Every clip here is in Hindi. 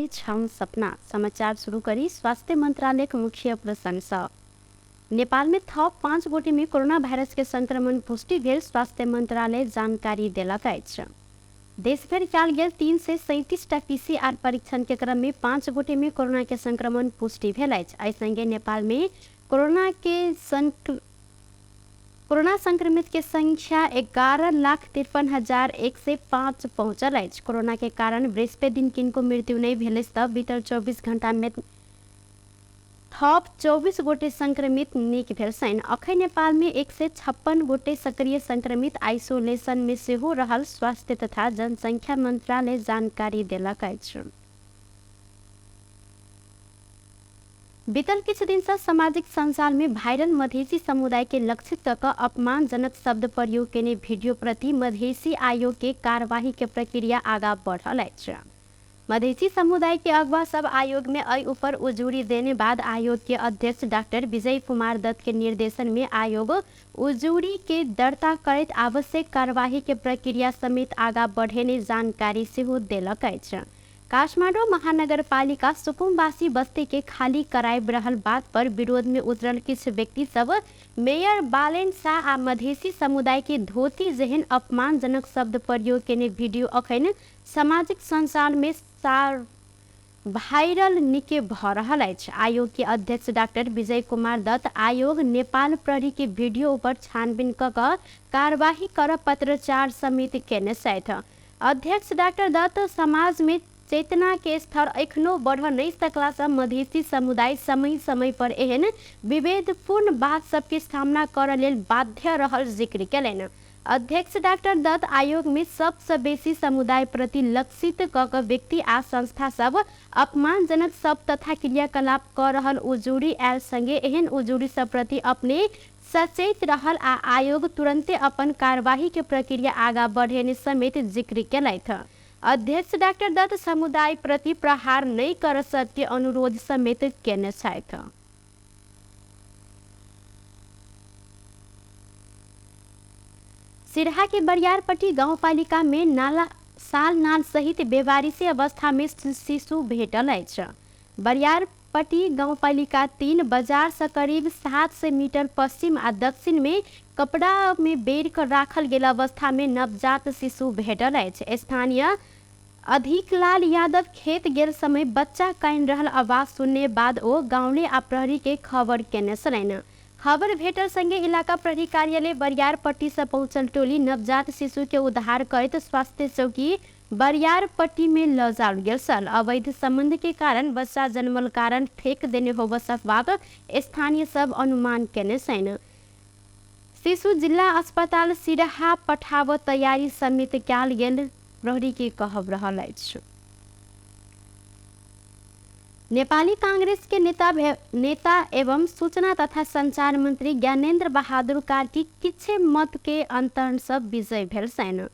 छौं सपना। समाचार शुरू करी स्वास्थ्य मंत्रालय के मुख्य प्रशंसा। नेपाल में थप 5 गोटे में कोरोना वायरस के संक्रमण पुष्टि भेल स्वास्थ्य मंत्रालय जानकारी देलक अछि। देशभर कयल गेल 337टा PCR परीक्षण के क्रम में 5 गोटे में कोरोना के संक्रमण पुष्टि भेल अछि। एहि संगे नेपाल में कोरोना संक्रमित के संख्या 11,53,105 पहुंचल अछि। कोरोना के कारण बृहस्पति दिन किनको मृत्यु नहीं भेल तब बीतल 24 घंटा में थप 24 गोटे संक्रमित नीक भेल छनि। अखन नेपाल में 156 गोटे सक्रिय संक्रमित आइसोलेशन में सेहो रहल स्वास्थ्य तथा जनसंख्या मंत्रालय जानकारी देलक अछि। बीतल किछु दिन से सामाजिक संजाल में वायरल मधेसी समुदाय के लक्षित कऽ अपमानजनक शब्द प्रयोग केने वीडियो प्रति मधेसी आयोग के कार्यवाही के प्रक्रिया आगा बढ़ल अछि। मधेसी समुदाय के अगवा सब आयोग में एहि ऊपर उजूरी देने बाद आयोग के अध्यक्ष डॉक्टर विजय कुमार दत्त के निर्देशन में आयोग उजूरी के दर्ता करैत आवश्यक कार्यवाही के प्रक्रिया समेत आगा बढ़ेने जानकारी सेहो देलक अछि। काठमाडौँ महानगरपालिका सुकुम्बासी बस्ती के खाली कराइब रहल बात पर विरोध में उतरल किछु व्यक्ति सब मेयर बालेन शाह आ मधेसी समुदाय के धोती जेहन अपमानजनक शब्द प्रयोग केने वीडियो अखन सामाजिक संजाल में वायरल निके भ रहल अछि। आयोग के अध्यक्ष डॉक्टर विजय कुमार दत्त आयोग नेपाल प्रहरी के वीडियो ऊपर छानबीन कऽ कार्यवाही करब पत्राचार समेत केने छथि। अध्यक्ष डॉक्टर दत्त समाज में चेतना के स्तर एखनो बढ़ नहीं सकला से मधेसी समुदाय समय समय पर एहन विभेदपूर्ण बात सबके सामना करऽ लेल बाध्य रहल जिक्र केलनि। अध्यक्ष डॉक्टर दत्त आयोग में सबसे बेसी समुदाय प्रति लक्षित कऽ व्यक्ति आ संस्था सब अपमानजनक शब्द तथा क्रियाकलाप कऽ रहल उजूरी आयल संगे एहन उजूरी सब प्रति अपने सचेत रहल आ आयोग तुरंते अपन कार्यवाही के प्रक्रिया आगा बढ़ेने समेत जिक्र केलथि। अध्यक्ष डॉक्टर दत्त समुदाय प्रति प्रहार नहीं कर सके अनुरोध समेत केने छथि। सिरहा के बरियारपट्टी गांवपालिका में नाल सहित बेवारिशी अवस्था में शिशु भेटल अछि। बरियारपट्टी गांवपालिका 3 बाजार से करीब 700 मीटर पश्चिम आ दक्षिण में कपड़ा में बेर कर राखल गेल अवस्था में नवजात शिशु भेटल अछि। स्थानीय अधिकलाल यादव खेत गेल समय बच्चा कानि रहल आवाज सुनने बाद ओ गांवले आ प्रहरी के खबर केने छलनि। खबर भेटल संगे इलाका प्रहरी कार्यालय बरियारपट्टी से पहुंचल टोली नवजात शिशु के उद्धार करैत स्वास्थ्य चौकी बरियारपट्टी में ल जाल गेल छल। अवैध संबंध के कारण बच्चा जन्मल कारण फेंक देने होबऽ सकबाक स्थानीय सब अनुमान केने छनि। शिशु जिला अस्पताल सिरहा पठाबऽ तैयारी समेत कयल गेल प्रहरी के कहब रहल अछि। नेपाली कांग्रेस के नेता एवं सूचना तथा संचार मंत्री ज्ञानेन्द्र बहादुर कार्की किछे मत के अंतर से विजय भेल छनि।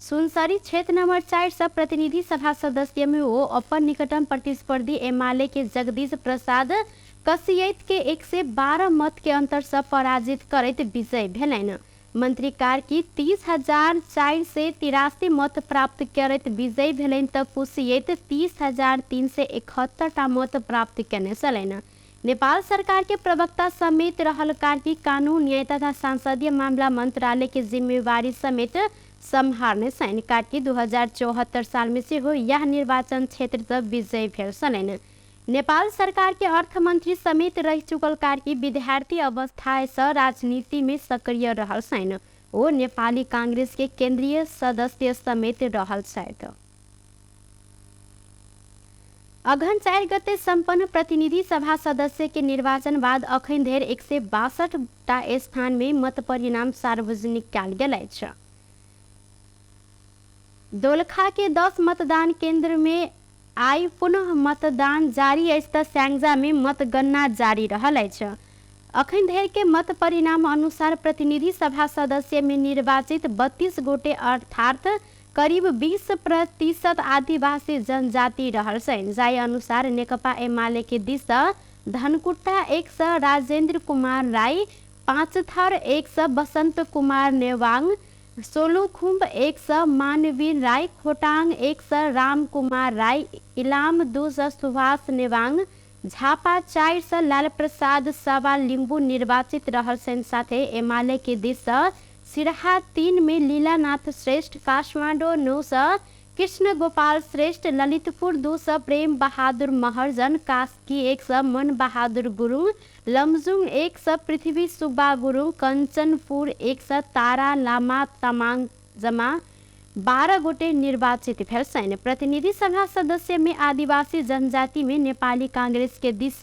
सुनसरी क्षेत्र नंबर 4 से प्रतिनिधि सभा सदस्य में वो अपन निकटतम प्रतिस्पर्धी एमाले के जगदीश प्रसाद कसियत के 112 मत के अंतर से पराजित करैत विजय भेलनि। मंत्री कार्की 30,483 मत प्राप्त करैत विजयी भेलनि तऽ कुसियत 30,371 मत प्राप्त केने छलनि। नेपाल सरकार के प्रवक्ता समेत रहल कार्की कानून न्याय तथा संसदीय मामला मंत्रालय के जिम्मेवारी समेत संभालने छनि। कार्की 2074 साल में सेहो यह निर्वाचन क्षेत्र से विजयी भेल छलनि। नेपाल सरकार के अर्थ मंत्री समेत रह चुकल कार्की विद्यार्थी अवस्था से राजनीति में सक्रिय रहल छनि। ओ नेपाली कांग्रेस के केंद्रीय सदस्य समेत रहल छथि। अगहन 4 गते संपन्न प्रतिनिधि सभा सदस्य के निर्वाचन बाद अखन धरि 162टा स्थान में मत परिणाम सार्वजनिक कयल गेल अछि। दोलखा के 10 मतदान केंद्र में आई पुनः मतदान जारी अछि तऽ स्याङ्जा में मतगणना जारी रहल अछि। अखन धरि के मत परिणाम अनुसार प्रतिनिधि सभा सदस्य में निर्वाचित 32 गोटे अर्थात करीब 20% आदिवासी जनजाति रहल छनि। जाहि अनुसार नेकपा एमाले के दिस धनकुट्टा 1 राजेंद्र कुमार राय, पाँचथर 1 बसंत कुमार नेवांग, सोलुखुम्ब 100 मानवीर राय, खोटाङ 100 रामकुमार राय, इलाम 200 सुभाष नेवाङ, झापा 400 लालप्रसाद सवाल लिम्बू निर्वाचित रहल छन्। साथै एमाले के दिश सिराहा 3 में लीलानाथ श्रेष्ठ, काठमाडौँ 900 कृष्ण गोपाल श्रेष्ठ, ललितपुर 200 प्रेम बहादुर महर्जन, कास्की 100 मन बहादुर गुरुङ, लमजुङ 100 पृथ्वी सुब्बा गुरुङ, कञ्चनपुर 100 तारा लामा तामाङ जमा 12 गोटे निर्वाचित भेल छन्। प्रतिनिधि सभा सदस्य में आदिवासी जनजाति में नेपाली कांग्रेस के दिश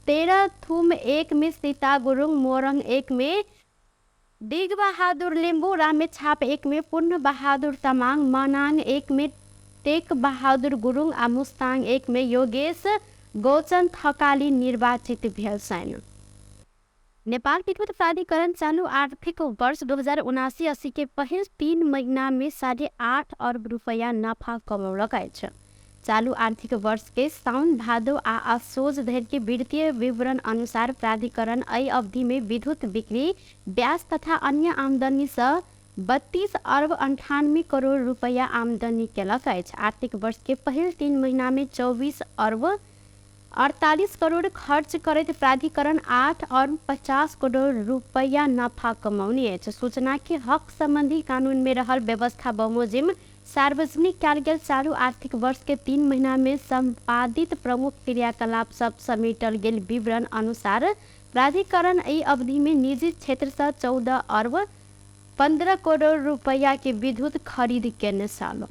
13 थुम 1 में सीता गुरुङ, मोरङ 1 में डिग बहादुर लिम्बू, रामेछाप 1 में पूर्ण बहादुर तामाङ, मनाङ 1 में टेक बहादुर गुरुङ, मुस्ताङ 1 में योगेश गौचन थकाली निर्वाचित भेल छन्। नेपाल विद्युत प्राधिकरण चालू आर्थिक वर्ष 2079-80 के पहिल 3 महीना में 8.5 अरब रुपया नफा कमौलकै छ। चालू आर्थिक वर्ष के साउन भादो आ असोज धरि के वित्तीय विवरण अनुसार प्राधिकरण एहि अवधि में विद्युत बिक्री, ब्याज तथा अन्य आमदनी से 32 अरब 98 करोड़ रुपया आमदनी केलक अछि। आर्थिक वर्ष के पहिल 3 महीना में 24 अरब 48 करोड़ खर्च करैत प्राधिकरण 8 अरब 50 करोड़ रुपया नफा कमौने अछि। सूचना के हक संबंधी कानून में रहल व्यवस्था बमोजिम सार्वजनिक कयल गेल चालू आर्थिक वर्ष के 3 महीना में संपादित प्रमुख क्रियाकलाप सब समेटल गेल विवरण अनुसार प्राधिकरण एहि अवधि में निजी क्षेत्र से 14 अरब 15 करोड़ रुपया के विद्युत खरीद केने साल।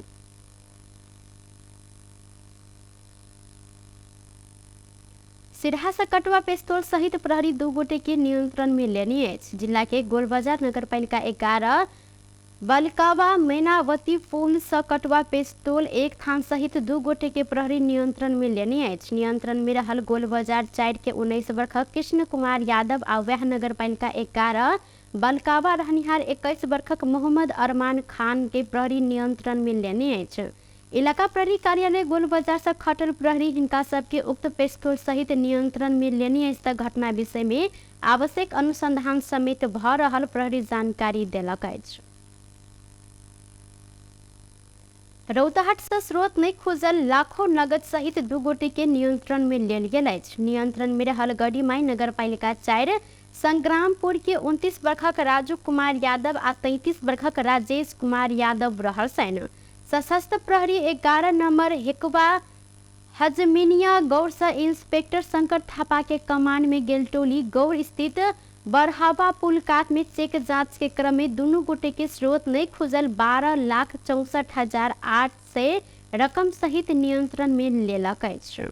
सिराहा से कटुआ पिस्तौल सहित प्रहरी 2 गोटे के नियंत्रण में लेने अछि। जिला के गोलबाजार नगरपालिका 11 बलकावा मैनावती पुल से कटुआ पिस्तौल 1 थान सहित 2 गोटे के प्रहरी नियंत्रण में लेने अछि। नियंत्रण में रहल गोलबाजार 4 के 19 वर्ष कृष्ण कुमार यादव आ वह नगरपालिका 11 बलकावा रहनिहार 21 वर्षक मोहम्मद अरमान खान के प्रहरी नियंत्रण में लेने अछि। इलाका प्रहरी कार्यालय गोलबाजार से खटल प्रहरी हिनका सबके उक्त पिस्तौल सहित नियंत्रण में लेने अछि। घटना विषय में आवश्यक अनुसंधान समेत भ रहल प्रहरी जानकारी देलक अछि। रौतहट से स्रोत नहीं खुजल लाखों नगद सहित 2 गोटे के नियंत्रण में लेल गेल अछि। नियंत्रण में रहल गढ़ीमाई नगरपालिका 4 संग्रामपुर के 29 वर्षक राजू कुमार यादव आ 33 वर्षक राजेश कुमार यादव रहल छन्। सशस्त्र प्रहरी 11 नंबर हेकवा हजमिनिया गौर से इंस्पेक्टर शंकर थापा के कमान में गेल टोली गौर स्थित बरहवा पुल कात में चेक जांच के क्रम में 2 गोटे के स्रोत नहीं खुजल 12,64,800 रकम सहित नियंत्रण में लेलक अछि।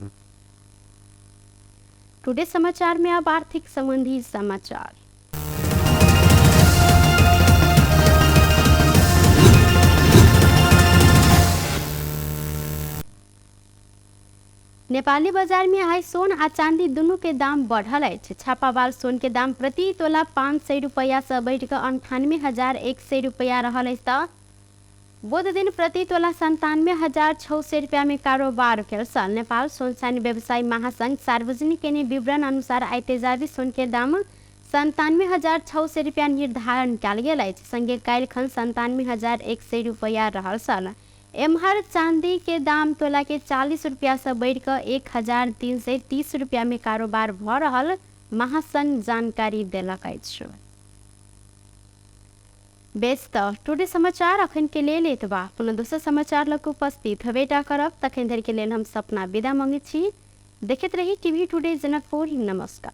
टुडे समाचार में अब आर्थिक संबंधी समाचार। नेपाली बाजार में आई सोन आ चांदी दोनों के दाम बढ़ल अछि। छापावाल सोन के दाम प्रति तोला 500 रुपया से बढ़ कर 98,100 रुपया रहल अछि त बुध दिन प्रति तोला 97,600 रुपया में कारोबार भेल छल। नेपाल सोनसानी व्यवसायी महासंघ सार्वजनिक केने विवरण अनुसार आई तेजाबी सोन के दाम 97,600 रुपया निर्धारण कयल गेल अछि। संगे काल्हिखन 97,100 रुपया रहल छल। एम्हर चांदी के दाम तोला के 40 रुपया से बढ़ कर 1,330 रुपया में कारोबार भ रहल महासंघ जानकारी देलक अछि। बेस्त टुडे समाचार अखन के लेल एतबा। पुनः दोसर समाचार लग उपस्थित हेबेटा करब। तखन धरि के लेल हम सपना विदा मांगै छी। देखैत रही टीवी टुडे जनकपुर। नमस्कार।